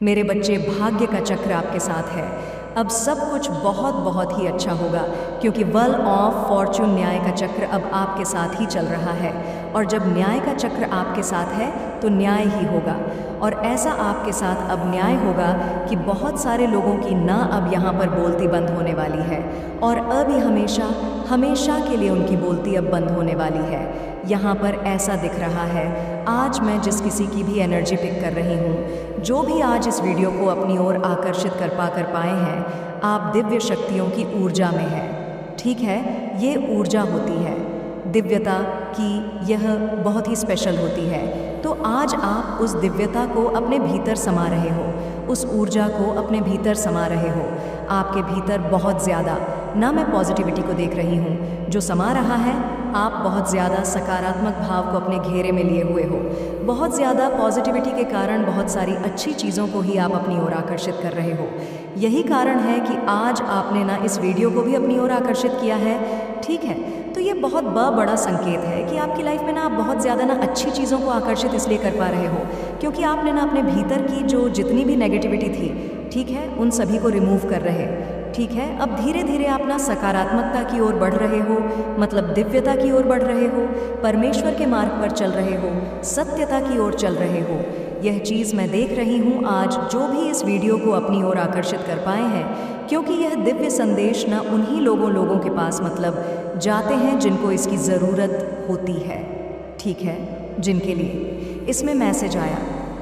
मेरे बच्चे, भाग्य का चक्र आपके साथ है। अब सब कुछ बहुत बहुत ही अच्छा होगा, क्योंकि व्हील ऑफ फॉर्चून, न्याय का चक्र अब आपके साथ ही चल रहा है। और जब न्याय का चक्र आपके साथ है तो न्याय ही होगा। और ऐसा आपके साथ अब न्याय होगा कि बहुत सारे लोगों की ना अब यहाँ पर बोलती बंद होने वाली है, और अभी हमेशा हमेशा के लिए उनकी बोलती अब बंद होने वाली है। यहाँ पर ऐसा दिख रहा है। आज मैं जिस किसी की भी एनर्जी पिक कर रही हूँ, जो भी आज इस वीडियो को अपनी ओर आकर्षित कर पाए हैं, आप दिव्य शक्तियों की ऊर्जा में हैं। ठीक है, ये ऊर्जा होती है दिव्यता की, यह बहुत ही स्पेशल होती है। तो आज आप उस दिव्यता को अपने भीतर समा रहे हो, उस ऊर्जा को अपने भीतर समा रहे हो। आपके भीतर बहुत ज़्यादा ना मैं पॉजिटिविटी को देख रही हूँ जो समा रहा है। आप बहुत ज़्यादा सकारात्मक भाव को अपने घेरे में लिए हुए हो। बहुत ज़्यादा पॉजिटिविटी के कारण बहुत सारी अच्छी चीज़ों को ही आप अपनी ओर आकर्षित कर रहे हो। यही कारण है कि आज आपने ना इस वीडियो को भी अपनी ओर आकर्षित किया है। ठीक है, तो ये बहुत बड़ा संकेत है कि आपकी लाइफ में ना आप बहुत ज़्यादा ना अच्छी चीज़ों को आकर्षित इसलिए कर पा रहे हो क्योंकि आपने ना अपने भीतर की जो जितनी भी नेगेटिविटी थी, ठीक है, उन सभी को रिमूव कर रहे। ठीक है, अब धीरे धीरे आप ना सकारात्मकता की ओर बढ़ रहे हो, मतलब दिव्यता की ओर बढ़ रहे हो, परमेश्वर के मार्ग पर चल रहे हो, सत्यता की ओर चल रहे हो। यह चीज़ मैं देख रही हूँ आज जो भी इस वीडियो को अपनी ओर आकर्षित कर पाए हैं, क्योंकि यह दिव्य संदेश ना उन्हीं लोगों के पास मतलब जाते हैं जिनको इसकी ज़रूरत होती है। ठीक है, जिनके लिए इसमें मैसेज आया।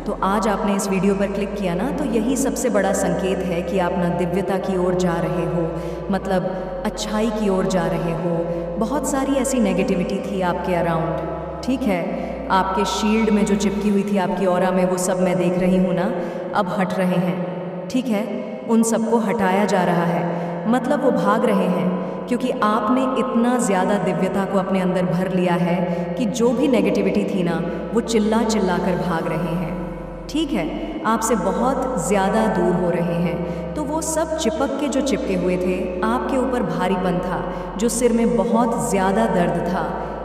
तो आज आपने इस वीडियो पर क्लिक किया ना, तो यही सबसे बड़ा संकेत है कि आप ना दिव्यता की ओर जा रहे हो, मतलब अच्छाई की ओर जा रहे हो। बहुत सारी ऐसी नेगेटिविटी थी आपके अराउंड, ठीक है, आपके शील्ड में जो चिपकी हुई थी आपकी ऑरा में, वो सब मैं देख रही हूँ ना, अब हट रहे हैं। ठीक है, उन सबको हटाया जा रहा है, मतलब वो भाग रहे हैं, क्योंकि आपने इतना ज़्यादा दिव्यता को अपने अंदर भर लिया है कि जो भी नेगेटिविटी थी ना, वो चिल्ला चिल्ला कर भाग रहे हैं। ठीक है, आपसे बहुत ज़्यादा दूर हो रहे हैं। तो वो सब चिपक के जो चिपके हुए थे, आपके ऊपर भारीपन था, जो सिर में बहुत ज़्यादा दर्द था,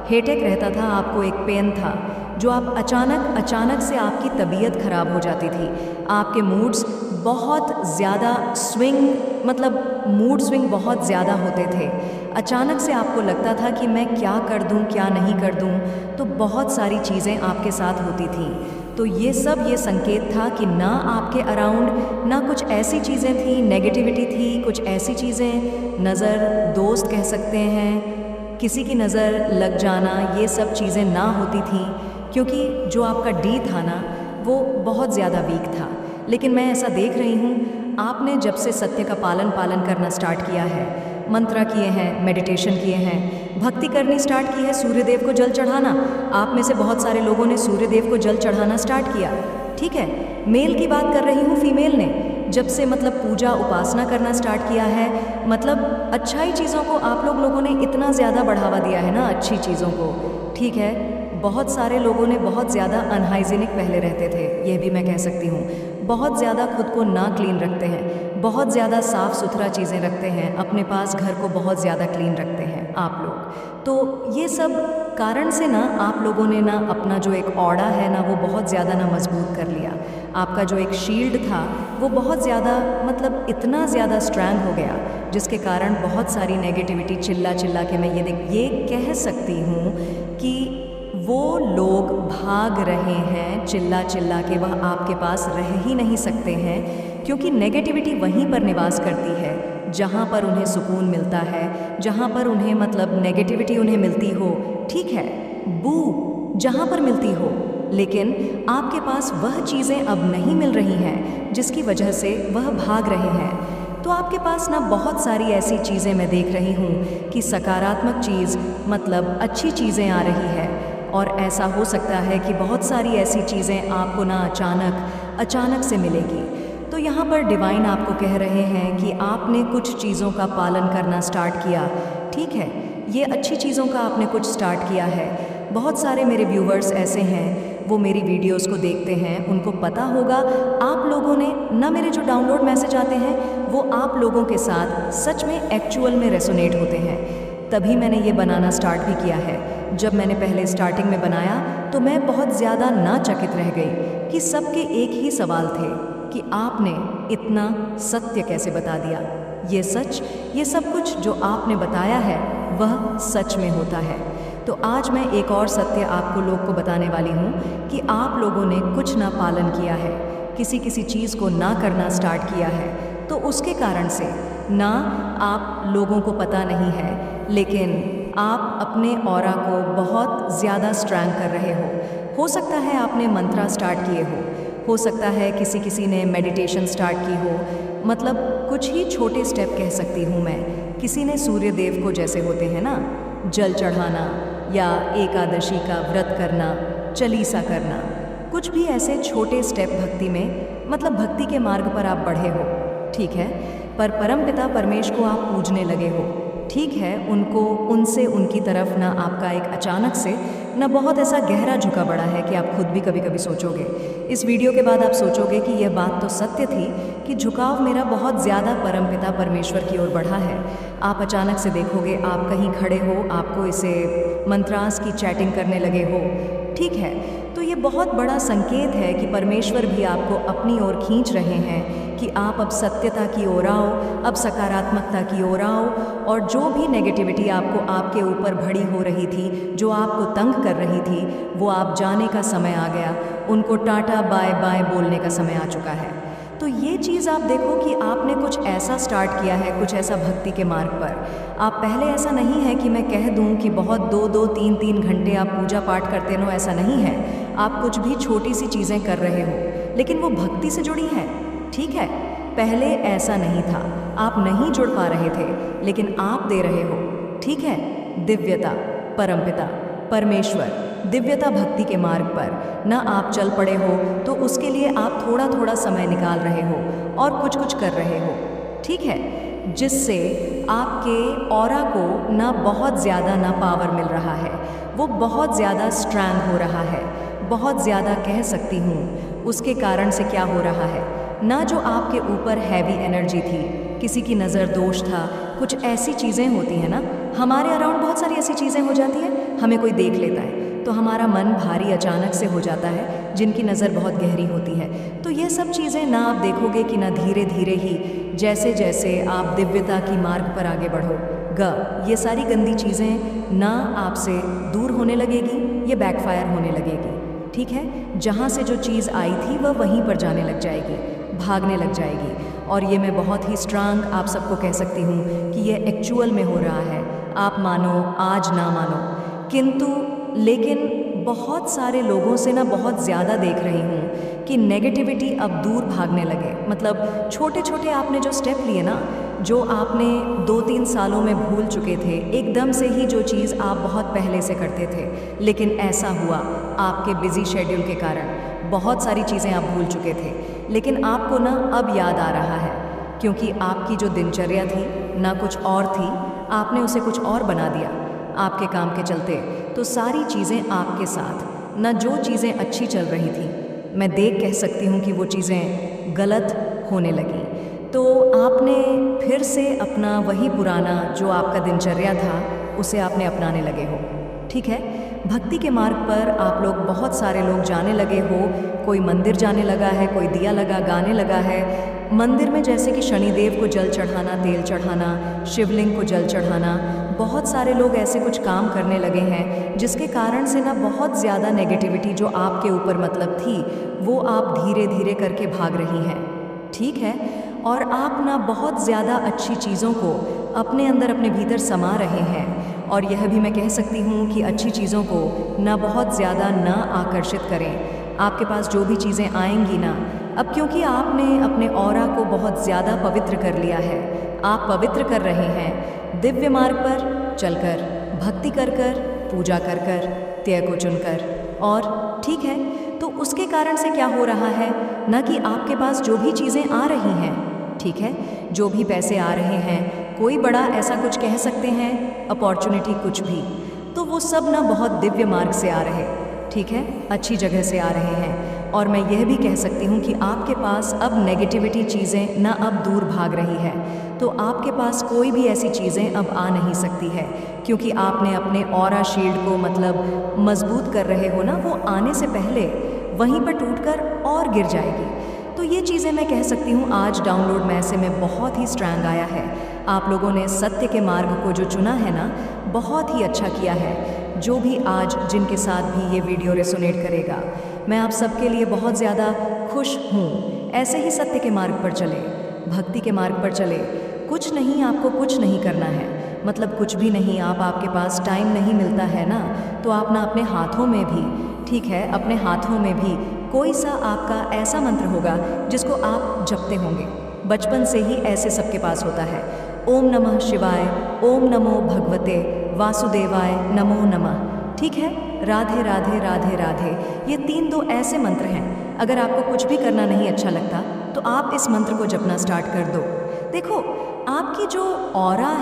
हेडेक रहता था आपको, एक पेन था जो आप अचानक से आपकी तबीयत ख़राब हो जाती थी। आपके मूड्स बहुत ज़्यादा स्विंग, मतलब मूड स्विंग बहुत ज़्यादा होते थे। अचानक से आपको लगता था कि मैं क्या कर दूं, क्या नहीं कर दूं। तो बहुत सारी चीज़ें आपके साथ होती थी। तो ये सब ये संकेत था कि ना आपके अराउंड ना कुछ ऐसी चीज़ें थी, नेगेटिविटी थी, कुछ ऐसी चीज़ें, नज़र, दोस्त कह सकते हैं, किसी की नज़र लग जाना, ये सब चीज़ें ना होती थी, क्योंकि जो आपका डी था ना, वो बहुत ज़्यादा वीक था। लेकिन मैं ऐसा देख रही हूँ, आपने जब से सत्य का पालन करना स्टार्ट किया है, मंत्र किए हैं, मेडिटेशन किए हैं, भक्ति करनी स्टार्ट की है, सूर्यदेव को जल चढ़ाना, आप में से बहुत सारे लोगों ने सूर्यदेव को जल चढ़ाना स्टार्ट किया। ठीक है, मेल की बात कर रही हूँ, फीमेल ने जब से मतलब पूजा उपासना करना स्टार्ट किया है, मतलब अच्छाई चीज़ों को आप लोगों ने इतना ज़्यादा बढ़ावा दिया है ना, अच्छी चीज़ों को। ठीक है, बहुत सारे लोगों ने बहुत ज़्यादा अनहाइजीनिक पहले रहते थे, ये भी मैं कह सकती हूँ। बहुत ज़्यादा खुद को ना क्लीन रखते हैं, बहुत ज़्यादा साफ़ सुथरा चीज़ें रखते हैं, अपने पास घर को बहुत ज़्यादा क्लीन रखते हैं आप लोग। तो ये सब कारण से ना आप लोगों ने ना अपना जो एक ऑरा है ना, वो बहुत ज़्यादा ना मजबूत कर लिया। आपका जो एक शील्ड था वो बहुत ज़्यादा, मतलब इतना ज़्यादा स्ट्रांग हो गया, जिसके कारण बहुत सारी नेगेटिविटी चिल्ला के मैं ये कह सकती हूँ कि वो लोग भाग रहे हैं चिल्ला के, वह आपके पास रह ही नहीं सकते हैं, क्योंकि नेगेटिविटी वहीं पर निवास करती है जहाँ पर उन्हें सुकून मिलता है, जहाँ पर उन्हें मतलब नेगेटिविटी उन्हें मिलती हो। ठीक है, बू जहाँ पर मिलती हो, लेकिन आपके पास वह चीज़ें अब नहीं मिल रही हैं जिसकी वजह से वह भाग रहे हैं। तो आपके पास ना बहुत सारी ऐसी चीज़ें मैं देख रही हूँ कि सकारात्मक चीज़, मतलब अच्छी चीज़ें आ रही है, और ऐसा हो सकता है कि बहुत सारी ऐसी चीज़ें आपको ना अचानक से मिलेगी। तो यहाँ पर डिवाइन आपको कह रहे हैं कि आपने कुछ चीज़ों का पालन करना स्टार्ट किया। ठीक है, ये अच्छी चीज़ों का आपने कुछ स्टार्ट किया है। बहुत सारे मेरे व्यूवर्स ऐसे हैं, वो मेरी वीडियोस को देखते हैं, उनको पता होगा आप लोगों ने ना, मेरे जो डाउनलोड मैसेज आते हैं वो आप लोगों के साथ सच में एक्चुअल में रेसोनेट होते हैं। तभी मैंने ये बनाना स्टार्ट भी किया है। जब मैंने पहले स्टार्टिंग में बनाया तो मैं बहुत ज़्यादा ना चकित रह गई कि सबके एक ही सवाल थे कि आपने इतना सत्य कैसे बता दिया। ये सच, ये सब कुछ जो आपने बताया है वह सच में होता है। तो आज मैं एक और सत्य आपको लोग को बताने वाली हूँ कि आप लोगों ने कुछ ना पालन किया है, किसी चीज़ को ना करना स्टार्ट किया है, तो उसके कारण से ना आप लोगों को पता नहीं है, लेकिन आप अपने ऑरा को बहुत ज़्यादा स्ट्रैंग कर रहे हो सकता है आपने मंत्रा स्टार्ट किए हो सकता है किसी ने मेडिटेशन स्टार्ट की हो, मतलब कुछ ही छोटे स्टेप कह सकती हूँ मैं। किसी ने सूर्य देव को, जैसे होते हैं ना, जल चढ़ाना या एकादशी का व्रत करना, चालीसा करना, कुछ भी ऐसे छोटे स्टेप भक्ति में, मतलब भक्ति के मार्ग पर आप बढ़े हो, ठीक है। पर परमपिता परमेश को आप पूजने लगे हो, ठीक है। उनसे उनकी तरफ ना आपका एक अचानक से ना बहुत ऐसा गहरा झुका पड़ा है कि आप खुद भी कभी कभी सोचोगे, इस वीडियो के बाद आप सोचोगे कि यह बात तो सत्य थी कि झुकाव मेरा बहुत ज़्यादा परमपिता परमेश्वर की ओर बढ़ा है। आप अचानक से देखोगे, आप कहीं खड़े हो, आपको इसे मंत्रास की चैटिंग करने लगे हो, ठीक है। तो ये बहुत बड़ा संकेत है कि परमेश्वर भी आपको अपनी ओर खींच रहे हैं कि आप अब सत्यता की ओर आओ, अब सकारात्मकता की ओर आओ, और जो भी नेगेटिविटी आपके ऊपर भरी हो रही थी, जो आपको तंग कर रही थी, वो आप जाने का समय आ गया, उनको टाटा बाय बाय बोलने का समय आ चुका है। तो ये चीज़ आप देखो कि आपने कुछ ऐसा स्टार्ट किया है, कुछ ऐसा भक्ति के मार्ग पर। आप पहले, ऐसा नहीं है कि मैं कह दूं कि बहुत 2-2, 3-3 घंटे आप पूजा पाठ करते हो, ऐसा नहीं है। आप कुछ भी छोटी सी चीज़ें कर रहे हो, लेकिन वो भक्ति से जुड़ी हैं, ठीक है। पहले ऐसा नहीं था, आप नहीं जुड़ पा रहे थे, लेकिन आप दे रहे हो, ठीक है। दिव्यता, परमपिता परमेश्वर, दिव्यता भक्ति के मार्ग पर ना आप चल पड़े हो, तो उसके लिए आप थोड़ा थोड़ा समय निकाल रहे हो और कुछ कुछ कर रहे हो, ठीक है, जिससे आपके ऑरा को ना बहुत ज़्यादा ना पावर मिल रहा है, वो बहुत ज़्यादा स्ट्रैंग हो रहा है, बहुत ज़्यादा कह सकती हूँ। उसके कारण से क्या हो रहा है ना, जो आपके ऊपर हैवी एनर्जी थी, किसी की नज़र दोष था, कुछ ऐसी चीज़ें होती हैं ना, हमारे अराउंड बहुत सारी ऐसी चीज़ें हो जाती है, हमें कोई देख लेता है तो हमारा मन भारी अचानक से हो जाता है, जिनकी नज़र बहुत गहरी होती है। तो ये सब चीज़ें ना आप देखोगे कि ना धीरे धीरे ही जैसे जैसे आप दिव्यता की मार्ग पर आगे बढ़ोगे, ये सारी गंदी चीज़ें ना आपसे दूर होने लगेगी, ये बैकफायर होने लगेगी, ठीक है। जहाँ से जो चीज़ आई थी वह वहीं पर जाने लग जाएगी, भागने लग जाएगी। और ये मैं बहुत ही स्ट्रांग आप सबको कह सकती हूँ कि ये एक्चुअल में हो रहा है, आप मानो आज ना मानो, किंतु लेकिन बहुत सारे लोगों से ना बहुत ज़्यादा देख रही हूँ कि नेगेटिविटी अब दूर भागने लगे। मतलब छोटे छोटे आपने जो स्टेप लिए ना, जो आपने 2-3 सालों में भूल चुके थे, एकदम से ही जो चीज़ आप बहुत पहले से करते थे, लेकिन ऐसा हुआ आपके बिजी शेड्यूल के कारण, बहुत सारी चीज़ें आप भूल चुके थे, लेकिन आपको ना अब याद आ रहा है, क्योंकि आपकी जो दिनचर्या थी ना कुछ और थी, आपने उसे कुछ और बना दिया आपके काम के चलते। तो सारी चीज़ें आपके साथ ना, जो चीज़ें अच्छी चल रही थी, मैं देख कह सकती हूँ कि वो चीज़ें गलत होने लगी। तो आपने फिर से अपना वही पुराना जो आपका दिनचर्या था, उसे आपने अपनाने लगे हो, ठीक है। भक्ति के मार्ग पर आप लोग, बहुत सारे लोग जाने लगे हो, कोई मंदिर जाने लगा है, कोई दिया लगा गाने लगा है। मंदिर में जैसे कि शनिदेव को जल चढ़ाना, तेल चढ़ाना, शिवलिंग को जल चढ़ाना, बहुत सारे लोग ऐसे कुछ काम करने लगे हैं, जिसके कारण से ना बहुत ज़्यादा नेगेटिविटी जो आपके ऊपर मतलब थी, वो आप धीरे धीरे करके भाग रही हैं, ठीक है। और आप ना बहुत ज़्यादा अच्छी चीज़ों को अपने अंदर, अपने भीतर समा रहे हैं। और यह भी मैं कह सकती हूँ कि अच्छी चीज़ों को ना बहुत ज़्यादा ना आकर्षित करें। आपके पास जो भी चीज़ें आएंगी ना, अब क्योंकि आपने अपने ऑरा को बहुत ज़्यादा पवित्र कर लिया है, आप पवित्र कर रहे हैं, दिव्य मार्ग पर चलकर, भक्ति कर कर, पूजा कर कर, त्यय को चुनकर, और ठीक है। तो उसके कारण से क्या हो रहा है ना, कि आपके पास जो भी चीज़ें आ रही हैं, ठीक है, जो भी पैसे आ रहे हैं, कोई बड़ा ऐसा कुछ कह सकते हैं, अपॉर्चुनिटी कुछ भी, तो वो सब ना बहुत दिव्य मार्ग से आ रहे, ठीक है, अच्छी जगह से आ रहे हैं। और मैं यह भी कह सकती हूँ कि आपके पास अब नेगेटिविटी चीज़ें ना अब दूर भाग रही है, तो आपके पास कोई भी ऐसी चीज़ें अब आ नहीं सकती है, क्योंकि आपने अपने ऑरा शील्ड को मतलब मजबूत कर रहे हो ना, वो आने से पहले वहीं पर टूटकर और गिर जाएगी। तो ये चीज़ें मैं कह सकती हूँ आज डाउनलोड मैसे में बहुत ही स्ट्रैंग आया है। आप लोगों ने सत्य के मार्ग को जो चुना है ना, बहुत ही अच्छा किया है। जो भी आज जिनके साथ भी ये वीडियो रेसोनेट करेगा, मैं आप सबके लिए बहुत ज़्यादा खुश हूँ। ऐसे ही सत्य के मार्ग पर चले, भक्ति के मार्ग पर चले। कुछ नहीं, आपको कुछ नहीं करना है, मतलब कुछ भी नहीं। आपके पास टाइम नहीं मिलता है ना, तो आप ना अपने हाथों में भी, ठीक है, अपने हाथों में भी कोई सा आपका ऐसा मंत्र होगा जिसको आप जपते होंगे। बचपन से ही ऐसे सबके पास होता है। ओम नमः शिवाय, ओम नमो भगवते वासुदेवाय नमो नमः, ठीक है। राधे राधे राधे राधे, ये 3 ऐसे मंत्र हैं। अगर आपको कुछ भी करना नहीं अच्छा लगता तो आप इस मंत्र को जपना स्टार्ट कर दो। देखो, आपकी जो ऑरा